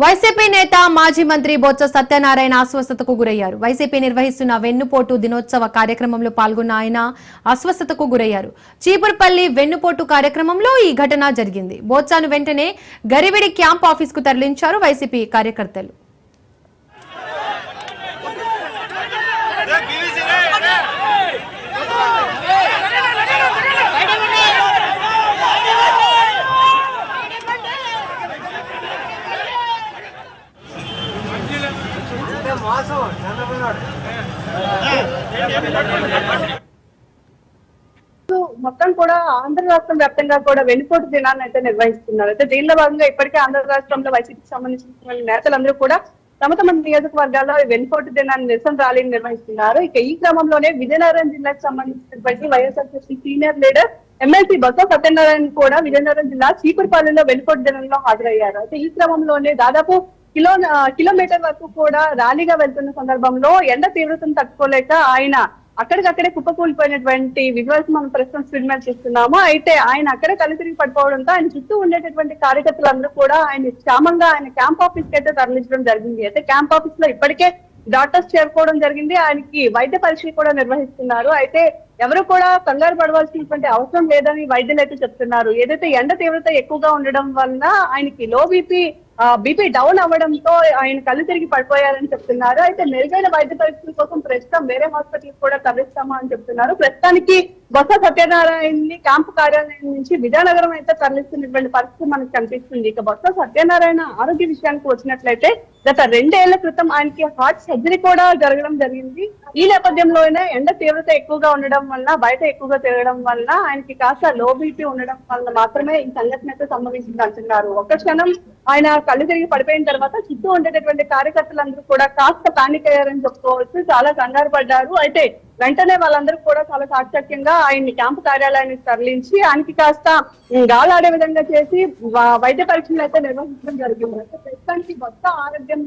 YCP నేత మాజీ మంత్రి బొత్స సత్యనారాయణ అస్వస్థతకు గురయ్యారు. వైసీపీ నిర్వహిస్తున్న వెన్నుపోటు దినోత్సవ కార్యక్రమంలో పాల్గొన్న ఆయన అస్వస్థతకు గురయ్యారు. చీపురుపల్లి వెన్నుపోటు కార్యక్రమంలో ఈ ఘటన జరిగింది. బొత్సను వెంటనే గరివిడి క్యాంప్ ఆఫీసుకు తరలించారు వైసీపీ కార్యకర్తలు. మొత్తం కూడా ఆంధ్ర రాష్ట్రం వ్యాప్తంగా కూడా వెన్నుపోటు దినాన్ని అయితే నిర్వహిస్తున్నారు. అయితే దీనిలో భాగంగా ఇప్పటికే ఆంధ్ర రాష్ట్రంలో వైసీపీకి సంబంధించిన నేతలందరూ కూడా తమ తమ నియోజకవర్గాల్లో వెన్నుపోటు దినాన్ని నిరసన ర్యాలీని నిర్వహిస్తున్నారు. ఇక ఈ క్రమంలోనే విజయనగరం జిల్లాకు సంబంధించినటువంటి YSRCP senior leader MLC Botsa Satyanarayana కూడా విజయనగరం జిల్లా చీపురుపల్లిలో వెన్నుపోటు దినంలో హాజరయ్యారు. అయితే ఈ క్రమంలోనే దాదాపు కిలోమీటర్ వరకు కూడా ర్యాలీగా వెళ్తున్న సందర్భంలో ఎండ తీవ్రతను తట్టుకోలేక ఆయన అక్కడికక్కడే కుప్పకూలిపోయినటువంటి విజువల్స్ మనం ప్రస్తుతం స్క్రీన్ మీద చూస్తున్నాము. అయితే ఆయన అక్కడే కళ్ళు తిరిగి పడిపోవడంతో ఆయన చుట్టూ ఉండేటటువంటి కార్యకర్తలందరూ కూడా ఆయన క్షేమంగా ఆయన క్యాంప్ ఆఫీస్ కి అయితే తరలించడం జరిగింది. అయితే క్యాంప్ ఆఫీస్ లో ఇప్పటికే డాక్టర్స్ చేరుకోవడం జరిగింది. ఆయనకి వైద్య పరీక్షలు కూడా నిర్వహిస్తున్నారు. అయితే ఎవరు కూడా కంగారు పడవలసినటువంటి అవసరం లేదని వైద్యులు అయితే చెప్తున్నారు. ఏదైతే ఎండ తీవ్రత ఎక్కువగా ఉండడం వలన ఆయనకి లో బీపీ డౌన్ అవ్వడంతో ఆయన కళ్ళు తిరిగి పడిపోయారని చెప్తున్నారు. అయితే మెరుగైన వైద్య పరీక్షల కోసం ప్రస్తుతం వేరే హాస్పిటల్ కూడా తరలిస్తామా అని చెప్తున్నారు. ప్రస్తుతానికి బొత్స సత్యనారాయణని క్యాంపు కార్యాలయం నుంచి విజయనగరం అయితే తరలిస్తున్నటువంటి పరిస్థితి మనకు కనిపిస్తుంది. ఇక బొత్స సత్యనారాయణ ఆరోగ్య విషయానికి వచ్చినట్లయితే గత 2 ఏళ్ల క్రితం ఆయనకి హార్ట్ సర్జరీ కూడా జరగడం జరిగింది. ఈ నేపథ్యంలోనే ఎండ తీవ్రత ఎక్కువగా ఉండడం వల్ల బయట ఎక్కువగా తిరగడం వల్ల ఆయనకి కాస్త లో బీపీ ఉండడం వల్ల మాత్రమే ఈ సంఘటన అయితే సంభవించింది అంటున్నారు. ఒక్క క్షణం ఆయన కళ్ళు తిరిగి పడిపోయిన తర్వాత చుట్టూ ఉండేటటువంటి కార్యకర్తలందరూ కూడా కాస్త పానిక్ అయ్యారని చెప్పుకోవచ్చు. చాలా కంగారు పడ్డారు. అయితే వెంటనే వాళ్ళందరూ కూడా చాలా చాకచక్యంగా ఆయన్ని క్యాంపు కార్యాలయానికి తరలించి ఆయనకి కాస్త గాలాడే విధంగా చేసి వైద్య పరీక్షలు అయితే నిర్వహించడం జరిగింది. ప్రస్తుతానికి బొత్స ఆరోగ్యం